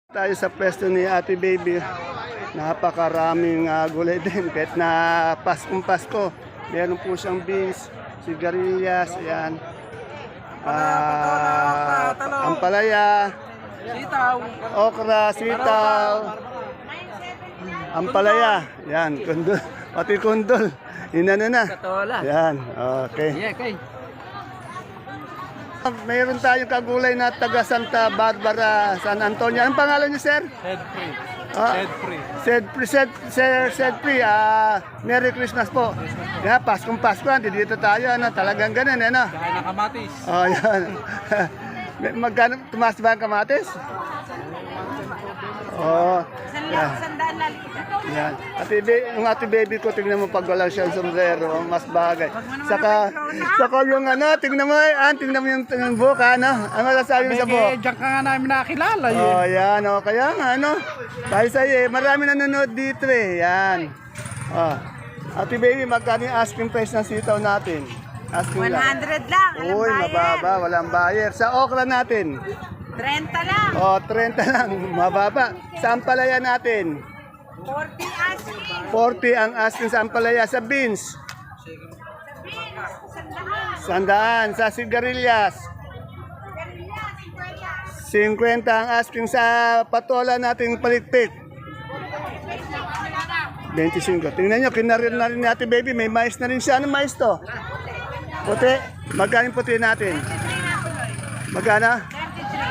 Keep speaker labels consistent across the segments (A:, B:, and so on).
A: Tayo sa pwesto ni Ate Baby. Napakaraming gulay din. Kahit na Paskong Pasko, meron po siyang beans, sigarilyas, ayan. Ampalaya, okra, sitaw, ampalaya, yan, kundol, pati kundol, inano na. Yan, okay. Mayroon tayong kagulay na taga Santa Barbara, San Antonio. Anong pangalan niyo, sir? Sedfree. Merry Christmas po. Yeah, Paskong Pasko, dito tayo. Talagang ganun, ano?
B: Kaya ng kamatis.
A: Oh, yan. Magkano, tumaas ba ang kamatis? Oh, yan. Yan. Yung ate baby ko, tingnan mo pag wala siyang sombrero, mas bagay. Saka yung tingnan mo yung buka, Ano masasabi mo sa buka?
B: Diyan ka nga namin nakilala eh.
A: Oh, yan, kaya nga, Tayo sa'yo, marami nanonood dito eh, yan. Oh. Ate baby, magkano yung asking price ng sitaw natin? Asking
C: 100 lang,
A: Uy, mababa, walang buyer. Sa okra natin?
C: 30 lang.
A: Oh, 30 lang, mababa. Sa ampalaya natin?
C: 40 asking.
A: 40 ang asking sa ampalaya. Sa beans? Sandaan. Sa sigarilyas? 50 ang asking sa patola nating palikpik. 25. Tingnan nyo, kinarin na rin ni Ate Baby. May mais na rin siya. Anong mais to? Puti. Magkano puti natin? Magkano?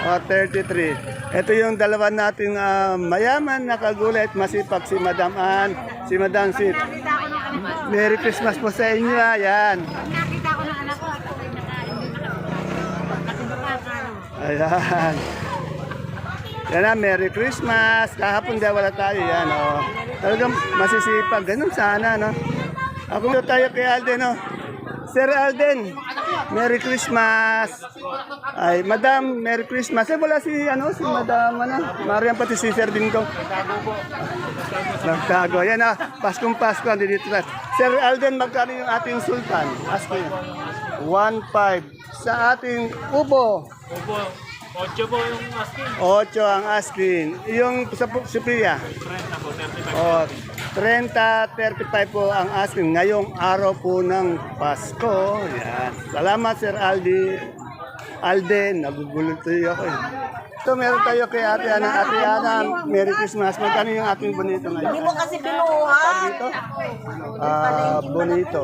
A: O, 33. Ito yung dalawa nating mayaman na kagulay at masipag si Madam Ann, si Madam Sid. Merry Christmas po sa inyo. Ayan.
C: Nakita ko ng anak ko.
A: Ayan. Yan na, Merry Christmas. Kahapon daw wala tayo. Yan, Talagang masisipag. Ganun sana, Ako tayo kay Alden, Sir Alden, Merry Christmas. Ay, Madam, Merry Christmas. Wala si Madam, Marian pati si Sir Dingkong. Nagtago. Yan Paskong Pasko, dito na. Sir Alden, magkano yung ating sultan? Ask ko 1.5. Sa ating ubo?
B: Opo, 8 po yung asking.
A: 8 ang asking. Yung sa Sophia?
B: 30 po, 35.
A: Oh, 30, 35 po ang asking ngayong araw po ng Pasko. Yan. Salamat, Sir Alden. Nagugulot tayo ako eh. Ito, meron tayo kay Ate Ana. Merry Christmas. Magkano yung ating bonito ngayon?
C: Hindi mo kasi binuha.
A: Dito? Bonito.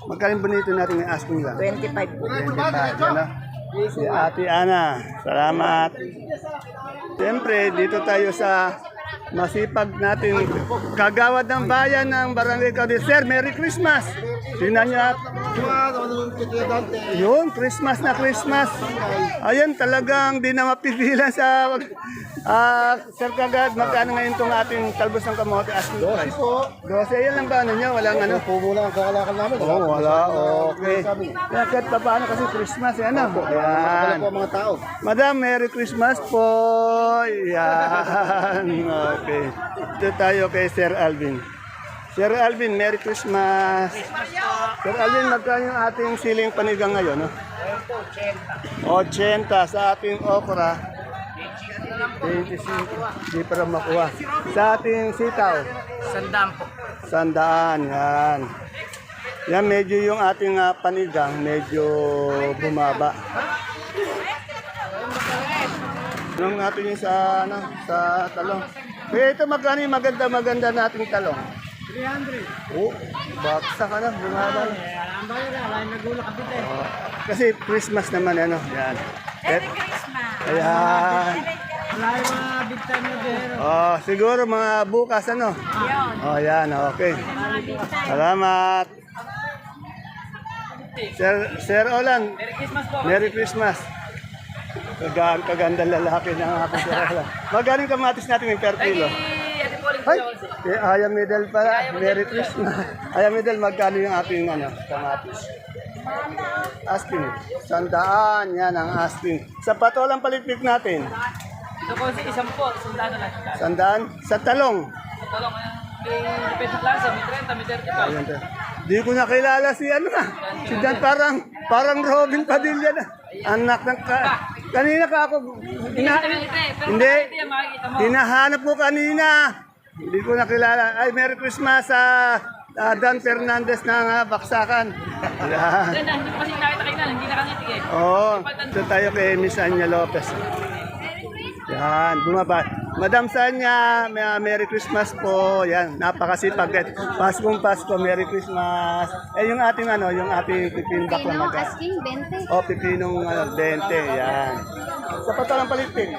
A: Magkano yung bonito natin yung asking lang?
C: 25 po.
A: 25. Yan Si Ate Ana. Salamat. Siyempre, dito tayo sa masipag natin kagawad ng bayan ng Barangay Caudillo. Sir, Merry Christmas! Tingnan niyo yun, Christmas na Christmas. Ayun, talagang di na mapigilan sa Sir Kagad, magkano ngayon itong ating talbos ng kamote asking price? 12. Yan lang ba niya? Walang
B: Pumo lang ang kakalakan namin.
A: wala. Okay. Kaya kahit pa paano kasi Christmas, yan Yan.
B: Mga tao.
A: Madam, Merry Christmas po. Yan. Okay. Ito tayo kay Sir Alvin. Sir Alvin, Merry Christmas. Sir Alvin, magkano yung ating siling panigang ngayon? 80 sa ating okra. 25. Di para makuha. Sa ating sitaw.
B: 100 po.
A: 100. Yan. Yan, medyo yung ating panigang, medyo bumaba. Yung natin yung sa talong. Kaya ito magkano yung maganda nating talong? 300. Oh, baksa ka na, bumaba na. Kasi Christmas naman, Yan.
C: Merry Christmas.
A: Ayan. Siguro mga bukas,
C: Yun.
A: yan, okay. Salamat. Sir Olan, Merry Christmas. Kaganda lalaki ng aking Sir Olan. Magkano yung kamatis natin yung per kilo? Ay, Aya Middle pala. Merry Christmas. Aya Middle, magkano yung ating kamatis? Asking. 100, yan ang asking. Sa patolang palitpik natin?
B: Ito po, isang po, 100 lang.
A: 100? Sa talong?
B: Talong, depende klase, may 30, may 35.
A: Ayan, di ko nakilala si si Dan, parang Robin Padilla na. Anak ng Kanina ka ako, hindi, hinahanap mo kanina. Hindi ko nakilala. Ay, Merry Christmas sa Dan Fernandez ng Baksakan. Yan.
B: Hindi pa kasi nakita kayo na, hindi nakangiti eh.
A: Oo, ito tayo kay Miss Anya Lopez. Yan, bumaba. Madam Sanya, Merry Christmas po. Yan, napakasipag. Paskong Pasko, Merry Christmas. Eh, yung ating pipindak na
C: Pino,
A: maga.
C: asking 20.
A: O, pipinong 20, yan. Sa patalang palitin.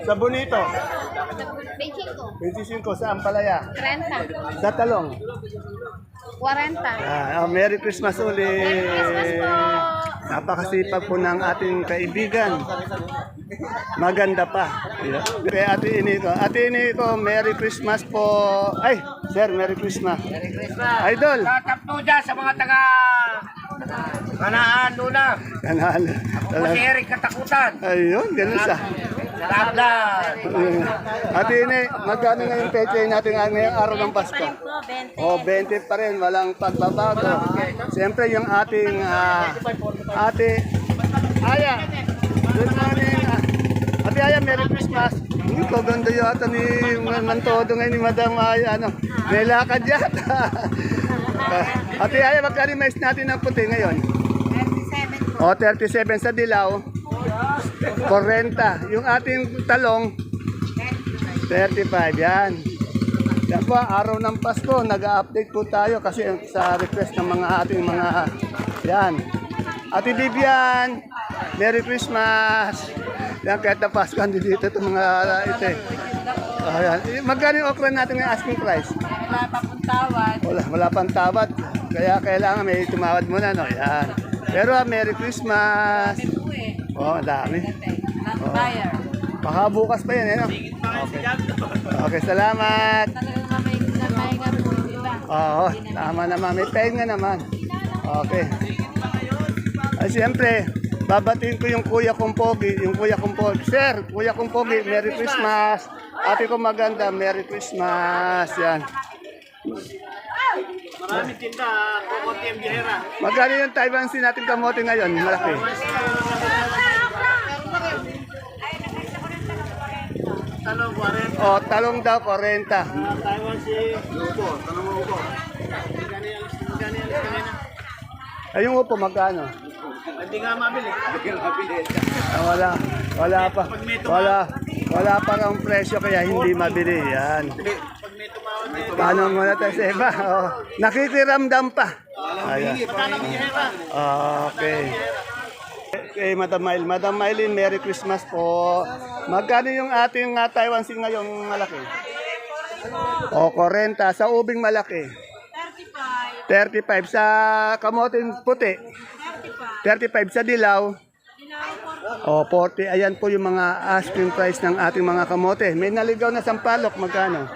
A: Sa bonito,
C: Beijing ko.
A: 25 sa ampalaya.
C: 30.
A: Sa talong.
C: 40.
A: Merry Christmas ulit.
C: Merry Christmas po.
A: Napakasipag po ng ating kaibigan. Maganda pa. Kaya Ate Iniko, Merry Christmas po. Ay, sir, Merry Christmas.
D: Merry Christmas.
A: Idol.
D: Tatapto dyan sa mga taga Kanaan Luna.
A: Kanal.
D: Ako si Eric Katakutan.
A: Ayun, ganun sa.
D: Salamat na.
A: Ate Ini, magkano ngayon peche natin ngayong araw ng Pasko? O, 20 pa rin, walang pagbabago. Siyempre yung ating Ate Aya. Good morning. Ate Aya, Merry Christmas. Kaganda yata ni Mantodo ngayon ni Madam Aya. May lakad yata. Ate Aya, magkano mais natin ng puti ngayon?
C: 37 po.
A: O, 37 sa dilaw. 40. Yung ating talong, 35. Yan. Yan po, araw ng Pasko. Nag-update po tayo kasi sa request ng mga ating mga... Yan. Ate Vivian, Merry Christmas. Yan, kahit na Pasko, hindi dito itong mga ito eh. Ayan. Magkano yung okra natin ng asking price?
C: Wala pa pong tawad.
A: Wala pang tawad. Kaya kailangan may tumawad muna, no? Yan. Pero Merry Christmas. Oh, dami. Oh. Baka bukas pa yan, eh, no? Okay. Okay, salamat. Oo, tama naman. May pahinga naman. Okay. Ay, siyempre, babatiin ko yung kuya kong pogi. Yung kuya kong pogi. Sir, kuya kong pogi, Merry Christmas. Ate ko maganda, Merry Christmas. Yan.
D: Maraming tinda, kukunti ang bihera.
A: Magkano yung Taiwan Sea natin kamote ngayon? Malaki.
D: Talong 40.
A: O, talong daw, 40.
D: Taiwan si Upo. Tanong mo Upo.
A: Ay, yung upo, magkano?
D: Hindi nga mabili. Hindi nga mabili.
A: Wala pa. Wala pa ang presyo kaya hindi mabili. Yan.
D: Pag may tumawad na
A: Paano muna tayo sa iba? Oh, nakikiramdam pa. Ayan.
D: magkano ang bihera?
A: Okay. Okay, Madam Maylin. Madam Maylin, Merry Christmas po. Magkano yung ating Taiwan Sea ngayong malaki? O, 40. Sa ubing malaki? 35. Sa kamoting puti? 35. Sa dilaw? O, 40. Ayan po yung mga asking price ng ating mga kamote. May naligaw na sampalok. Magkano?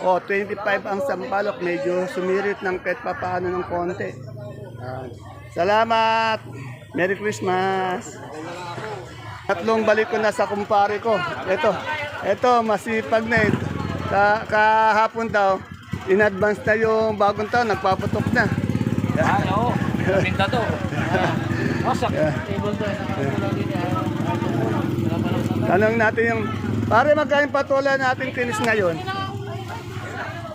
A: 25. O, 25 ang sampalok. Medyo sumirit ng kahit papaano ng konti. Ayan. Salamat! Merry Christmas! Tatlong balik ko na sa kumpare ko. Ito, masipag na ito. Kahapon daw, in advance na yung bagong taon, nagpaputok na.
B: Oo, pintador. Masak. Table to.
A: Tanong natin yung, pare magkain patola natin kinis ngayon.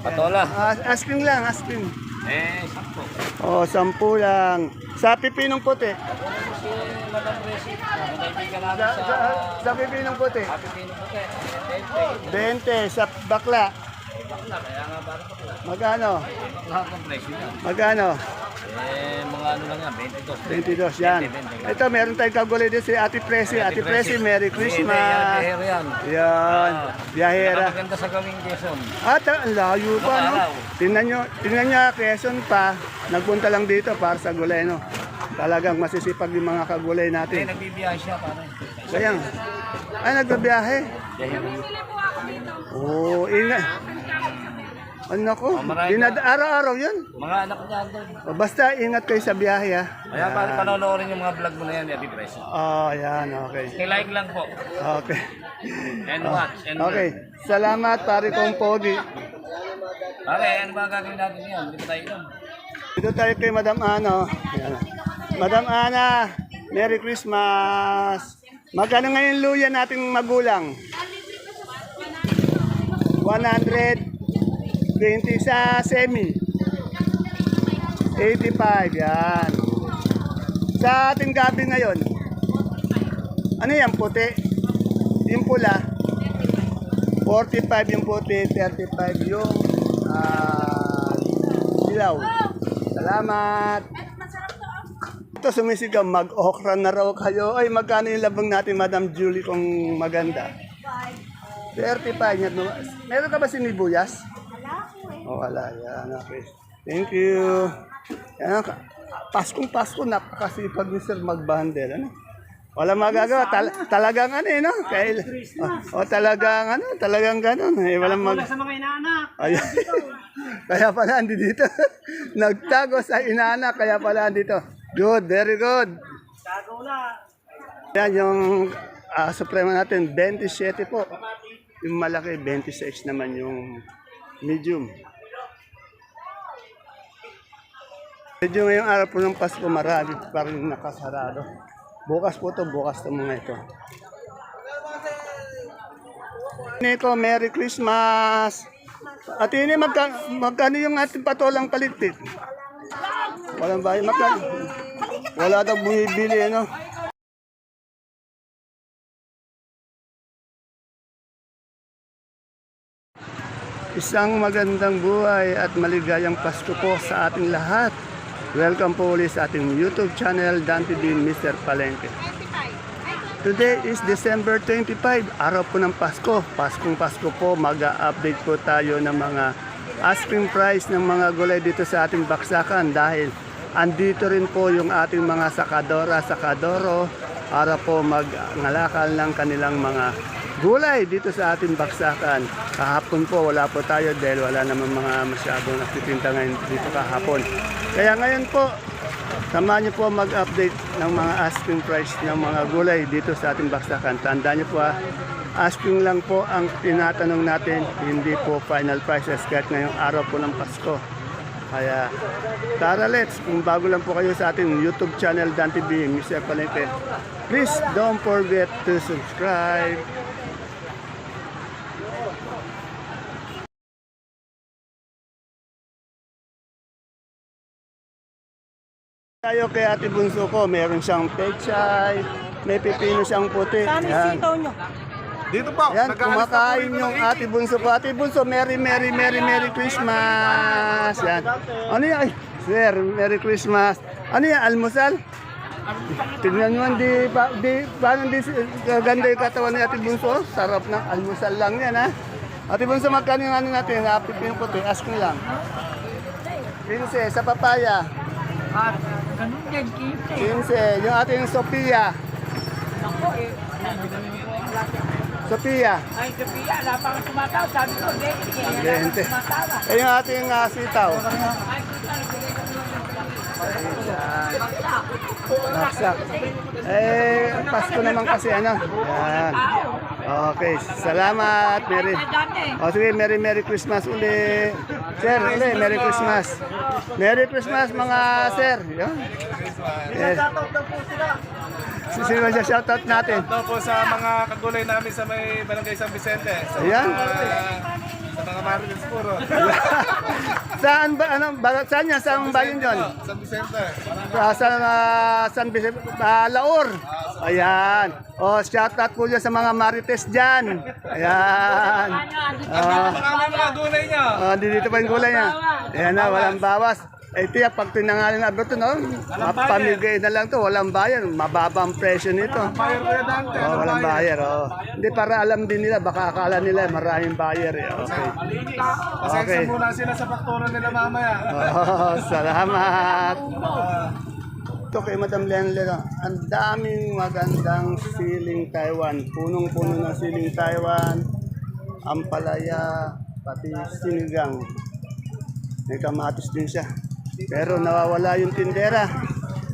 B: Patola.
A: Asking lang, asking.
B: 10.
A: O, 10 lang. Sa pipinong puti.
B: Si Madam Resi. Kaibigan natin
A: Sa pipinong puti.
B: Pipino Puti.
A: 20. Sa bakla.
B: Kaya nga ba ito?
A: Magkano?
B: Lahat ng presyo niya.
A: Magkano?
B: Mga ano lang yan, 22.
A: 22 yan. Ito, meron tayong kagulay din si Ate Presi. Ate Presi, Merry Christmas.
B: Yan.
A: Yan. Biyahera.
B: Maganda sa gawing Quezon.
A: At ang layo pa, no? Tingnan nyo, Quezon pa. Nagpunta lang dito para sa gulay, no? Talagang masisipag yung mga kagulay
B: Hindi,
A: natin.
B: nagbibiyahe siya. Paano?
A: Sayang. Ay, nagbabiyahe. Oo, ingat. Ano ko? Araw-araw yun.
B: Mga anak niya doon.
A: Basta ingat kayo sa biyahe, ha?
B: Kaya panonoorin yung mga vlog mo na yan, Ate Presi.
A: Oh, yan, okay.
B: I-like lang po.
A: Okay.
B: And watch. And
A: Okay. Salamat, pare kong pogi.
B: Pare, ano ba ang gagawin natin yan? Hindi pa tayo inom.
A: Dito tayo kay Madam Ana. Yan. Madam Ana, Merry Christmas. Magkano ngayon luya nating magulang? 120 sa semi. 85, yan. Sa ating gabi ngayon, ano yan, puti? Yung pula, 45 yung puti, 35 yung dilaw. Salamat. Ito sumisigaw, mag-okra na raw kayo. Ay, magkano yung labang natin, Madam Julie, kung maganda? 35. Meron ka ba sinibuyas? Wala po eh. Oh, wala. Yan, okay. Thank you. Yan, Paskong-Pasko, napakasipag ni Sir mag-bundle. Ano? Wala magagawa. Talagang ano eh, no? Talagang ganun. Eh, walang
D: Sa mga inaanak.
A: Ay, kaya pala andi dito. Nagtago sa inaanak, kaya pala andi dito. Good, very good.
D: Tago na.
A: Yan yung suprema natin, 27 po. Yung malaki, 26 naman yung medium. Medyo ngayong araw po ng Pasko, marami pa rin nakasarado. Bukas po to, bukas to mga ito. Niko, Merry Christmas! At ini, magkano yung ating patolang paligpit? Walang bahay, magkano? Wala daw bumibili, ano? Isang magandang buhay at maligayang Pasko po sa ating lahat. Welcome po ulit sa ating YouTube channel, Dan TV Mr. Palengke. Today is December 25, araw po ng Pasko. Paskong Pasko po, mag-update po tayo ng mga asking price ng mga gulay dito sa ating baksakan dahil andito rin po yung ating mga sakadoro para po magngalakal ng kanilang mga gulay dito sa ating baksakan. Kahapon po wala po tayo dahil wala naman mga masyadong nagtitinda ngayon dito kahapon. Kaya ngayon po, samahan niyo po mag-update ng mga asking price ng mga gulay dito sa ating baksakan. Tandaan niyo po asking lang po ang tinatanong natin, hindi po final prices kahit ngayong araw po ng Pasko. Kaya tara let's, kung bago lang po kayo sa ating YouTube channel Dan TV Mr. Palengke, please don't forget to subscribe. Tayo kay Ate Bunso ko, meron siyang pechay, may pipino siyang puti. Yan.
D: Dito po.
A: Yan, kumakain yung Ate Bunso ko. Ate Bunso, Merry Christmas. Yan. Ano yan? Ay, Sir, Merry Christmas. Ano yan, almusal? Tingnan mo, paano di ganda yung katawan ni Ate Bunso? Sarap na, almusal lang yan, ha? Ate Bunso, magkano yung ano natin? Pipino puti, ask mo lang. 15, sa papaya.
C: At ganun din, 15.
A: 15, yung ating Sophia.
C: Ako eh.
A: Sophia.
C: Ay, Sophia, wala pang tumataw. Sabi ko, hindi.
A: Gente.
C: Tumatawa.
A: Eh, yung ating sitaw. Baksak. Eh, Pasko naman kasi ano. Yan. Okay, salamat. Sige, Merry Christmas uli. Sir, uli, Merry Christmas. Merry Christmas mga sir. Yan. Yes. Sino siya shoutout natin?
E: Ito po sa mga kagulay namin sa may Barangay San Vicente.
A: Ayan.
E: Sa mga Marites puro.
A: Saan ba, saan yan? Saan bayan yun?
E: San Vicente.
A: San Vicente, Laur. Ayan. O, shoutout po dyan sa mga Marites dyan. Ayan.
E: Mga mga gulay niya.
A: Dito pa yung gulay niya. Ayan na, walang bawas. Eh, tiyak, pag tinangalan na ito, no? Mapamigay na lang to, walang bayan. Mababang presyo nito.
E: Buyer ko yan dante.
A: Walang buyer, Hindi, para alam din nila, baka akala nila maraming buyer, eh. Okay.
E: Pasensya muna sila sa faktura nila mamaya.
A: Salamat. Ito kay Madam Lenle, ang daming magandang siling Taiwan. Punong-puno ng siling Taiwan, ampalaya, pati sinigang. May kamatis din siya. Pero nawawala yung tindera.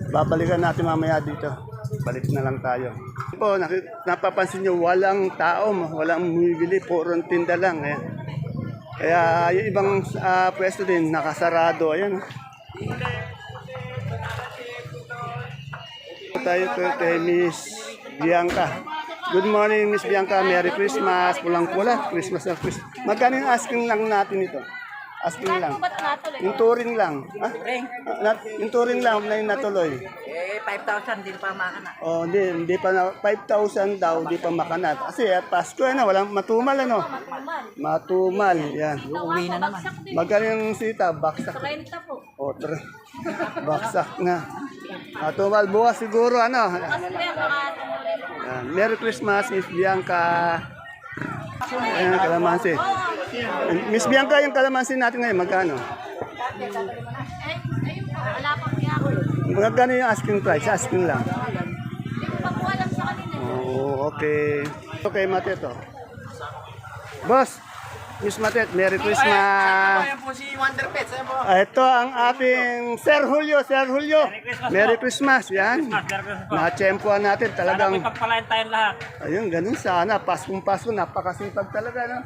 A: Babalikan natin mamaya dito. Balik na lang tayo. Po, napapansin nyo, walang tao, walang bumibili, purong tinda lang. Ayan. Kaya yung ibang pwesto din, nakasarado. Ayan. tayo kay Miss Bianca. Good morning, Miss Bianca. Merry Christmas. Pulang-pula. Christmas na Christmas. Magkano yung asking lang natin ito? Asking lang. Yung touring lang. Ha? Yung touring lang na yung natuloy.
C: 5,000 din pa makana.
A: Oh, hindi pa na 5,000 daw, di pa makanat. Kasi Pasko na, walang matumal ano. Matumal, yan.
C: Uuwi na naman.
A: Magkano yung sita? Baksak.
C: 30 po.
A: O, baksak na. Matumal bukas siguro ano. Yan. Merry Christmas, Miss Bianca. Ayan, kalamansi. Miss Bianca, yung kalamansi natin ngayon, magkano?
C: Wala pang ako.
A: Magkano yung asking price? Asking lang.
C: Hindi ko pa po alam sa kanila.
A: Oo, okay. Okay, Mateto. Boss, Miss Matet, Merry Christmas.
D: Ayan po si Wonder Pets. Ayan po.
A: Ito ang ating Sir Julio. Sir Julio, Merry Christmas. Yan. Na-tsempuan natin talagang.
B: Pagpalain tayong lahat.
A: Ayun, ganun sana. Paskong-pasko, napakasipag talaga. No?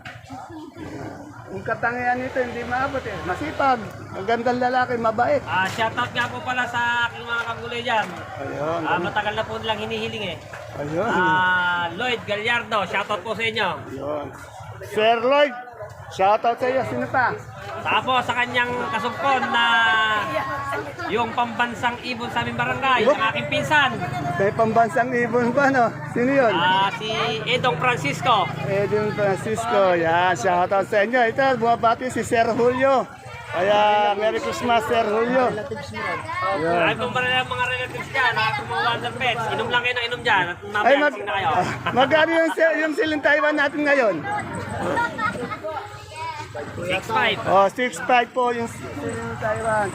A: Yung katangian nito, hindi maabot eh. Masipag. Magandang lalaki, mabait.
B: Shoutout nga po pala sa aking mga kagulay dyan.
A: Ayun.
B: Matagal na po nilang hinihiling eh.
A: Ayun.
B: Lloyd Gallardo, shoutout po sa inyo.
A: Ayun. Sir Lloyd, shoutout sa iyo. Sino pa?
B: Tapos sa kanyang kasumpon na yung pambansang ibon sa aming barangay, ang aking pinsan,
A: May pambansang ibon ba, no? Sino yun?
B: si Edong Francisco.
A: Edwin Francisco, yan, shoutout sa inyo. Ito, bumabati si Sir Julio. Kaya, Merry Christmas, Sir Julio. Yan.
B: Ay, kung marami mga relatives dyan, kumuha ng pets, inom lang kayo ng inom dyan at
A: Ay,
B: mamaya gising na kayo.
A: magkano yung siling Taiwan natin ngayon?
B: 6'5".
A: Oh, 6.5 po yung siling Taiwan.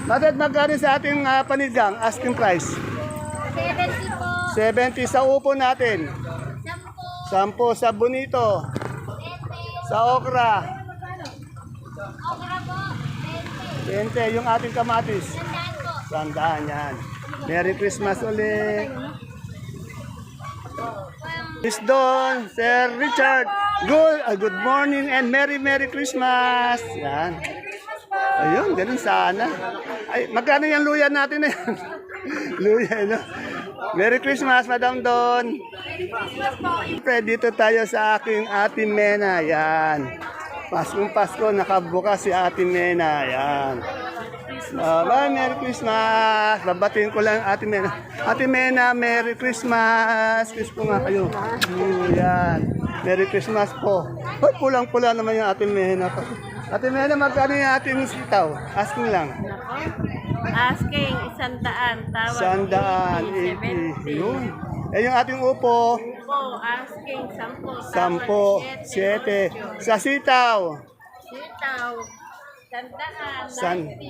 A: Matad, magkano sa ating panigang, asking price?
C: 70 po.
A: 70 sa upo natin. 10 sa bonito. Sa okra.
C: Okra po.
A: 20 yung ating kamatis.
C: 100 po.
A: Sandaan yan. Merry Christmas ulit. Miss Don, Sir Richard, good morning and Merry Christmas. Yan. Ayun, ganun sana. Ay, magkano yung luya natin na yan? Luya, no? Merry Christmas, Madam Don. Dito tayo sa aking Ate Mena. Yan. Paskong-Pasko, nakabukas si Ate Mena. Yan. Merry Christmas! Babatiin ko lang Ate Mena. Ate Mena, Merry Christmas! Kiss po nga kayo. Yan. Merry Christmas po. Hoy, pulang-pula naman yung Ate Mena. Ate Mena, magkano yung ating sitaw? Asking lang.
C: Asking, 100. Tawag.
A: 180. Yun. Eh, yung ating upo,
C: Po, asking, 10.
A: 10, 7. Sa sitaw,
C: Sitaw.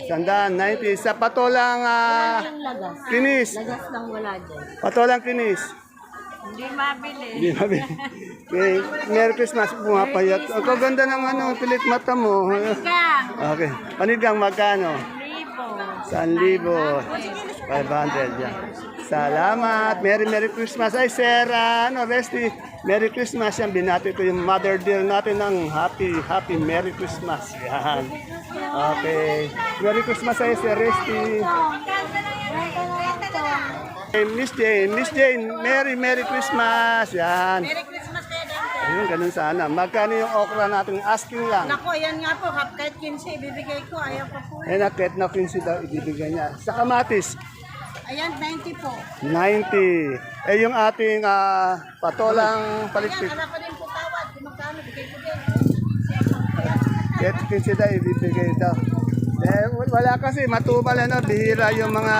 A: sandaan, 90. Sa patolang
C: Lagas.
A: kinis.
C: Lagas lang wala dyan.
A: Patolang kinis.
C: Hindi mabili.
A: Hindi mabili. Okay. Merry Christmas. Pumapayat. Ang kaganda ng pilit mata mo. Okay. Panigang magkano?
C: Libo.
A: 1,000. 500 yan. Salamat. Merry Christmas. Ay, Sir, Resty. Merry Christmas yan. Binati ko yung mother dear natin ng happy Merry Christmas. Yan. Okay. Merry Christmas ay Sir Resty. Hey, Miss Jane, Merry Christmas. Yan.
C: Merry Christmas kayo, Dante.
A: Ayun, ganun sana. Magkano yung okra natin? Asking lang.
C: Nako, yan nga po. Kahit 15 ibibigay ko. Ayaw pa po.
A: Eh, nakit na 15 daw ibibigay niya. Sa kamatis,
C: Ayan, 90 po.
A: 90. Eh, yung ating patolang palikpik.
C: Anak ko din po tawad. Kung magkano, bigay ko din.
A: Kahit 15 daw ibibigay daw. Eh, wala kasi, matumal bihira yung mga...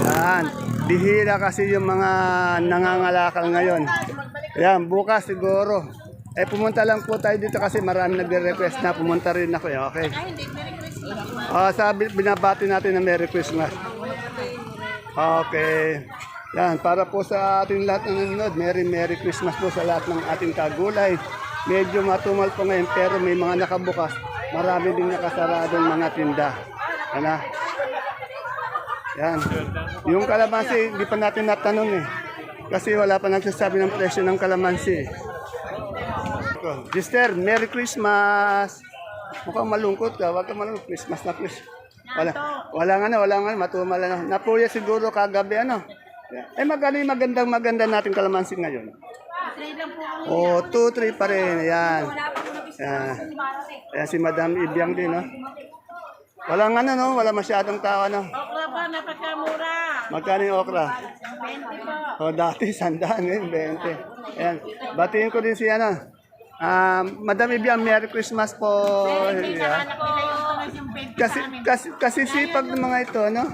A: Yan, bihira kasi yung mga nangangalakal ngayon. Yan, bukas siguro. Eh, pumunta lang po tayo dito kasi marami nagre-request na pumunta rin ako. Okay.
C: Ay, hindi. Merry Christmas.
A: Binabati natin na Merry Christmas. Okay. Yan, para po sa ating lahat ng nanonood, Merry Christmas po sa lahat ng ating kagulay. Medyo matumal po ngayon pero may mga nakabukas. Marami din nakasaradong mga tinda. Yan. Yan. Yung kalamansi, hindi pa natin natanong eh. Kasi wala pa nagsasabi ng presyo ng kalamansi. Sister, Merry Christmas! Mukhang malungkot ka. Huwag ka malungkot. Christmas na Christmas. Walang matumal na. Napuya siguro kagabi ano. Eh magkano yung maganda natin kalamansi ngayon?
C: 3 lang po kami.
A: Oh, 2, 3 pa rin. Ayan. Ayan si Madam Ibiang din, no? Walang ano, no? Wala masyadong tao, no?
C: Okra ba, napagkamura.
A: Magkano yung okra?
C: 20 po.
A: Oh, dati, 100, ngayon, 20. Ayan. Batiin ko din si, ano, Madam Ibiang, Merry Christmas po.
C: Anak
A: Yeah.
C: nila yung tunog yung 20
A: Kasi sipag ng mga ito, no?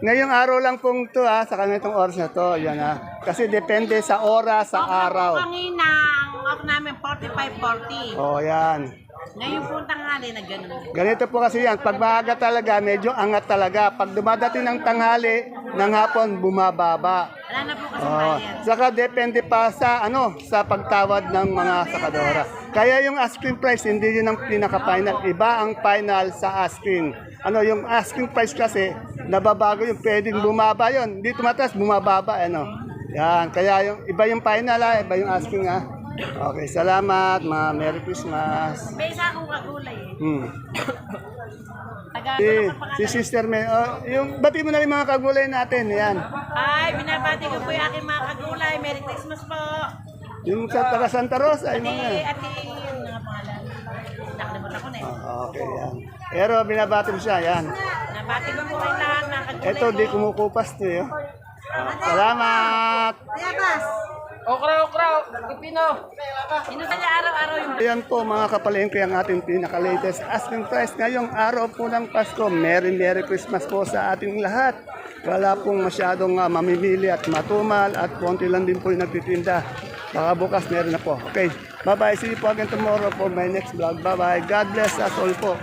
A: Ngayong araw lang pong ito, sa kanitong oras na to. Yan, Kasi depende sa oras, sa araw.
C: Kanina, ang off namin 45-40.
A: Oh, yan.
C: Ngayon po tanghali na ganun.
A: Ganito po kasi yan. Pag maaga talaga, medyo angat talaga. Pag dumadating ng tanghali, ng hapon, bumababa.
C: Wala na po kasi
A: Oh,
C: bayad.
A: saka depende pa sa sa pagtawad ng mga sakadora. Kaya yung asking price hindi yun ang pinaka-final. Iba ang final sa asking. Yung asking price kasi nababago yung pwedeng bumaba yun. Hindi tumataas, bumababa Yan, kaya yung iba yung final iba yung asking Okay, salamat, mga Merry Christmas.
C: May isa akong kagulay eh. Taga,
A: Si Sister May, yung bati mo na yung mga kagulay natin, yan.
C: Ay, binabati ko po yung aking mga kagulay. Merry Christmas po.
A: Yung sa taga Santa Rosa, yung
C: Ate,
A: mga.
C: yung mga pangalan. Nakalimutan ko na eh.
A: Okay, yan. Pero binabati mo siya, yan.
C: Nabati ko po kayo lahat mga kagulay
A: Ito, di kumukupas to, Salamat!
C: Bas!
B: Okra, pipino.
C: Inusan niya araw-araw yung
A: Ayan po mga kapalengke ang ating pinaka-latest asking price ngayong araw po ng Pasko. Merry Christmas po sa ating lahat. Wala pong masyadong mamimili at matumal at konti lang din po yung nagtitinda. Baka bukas meron na po. Okay, bye-bye. See you po again tomorrow for my next vlog. Bye-bye. God bless us all po.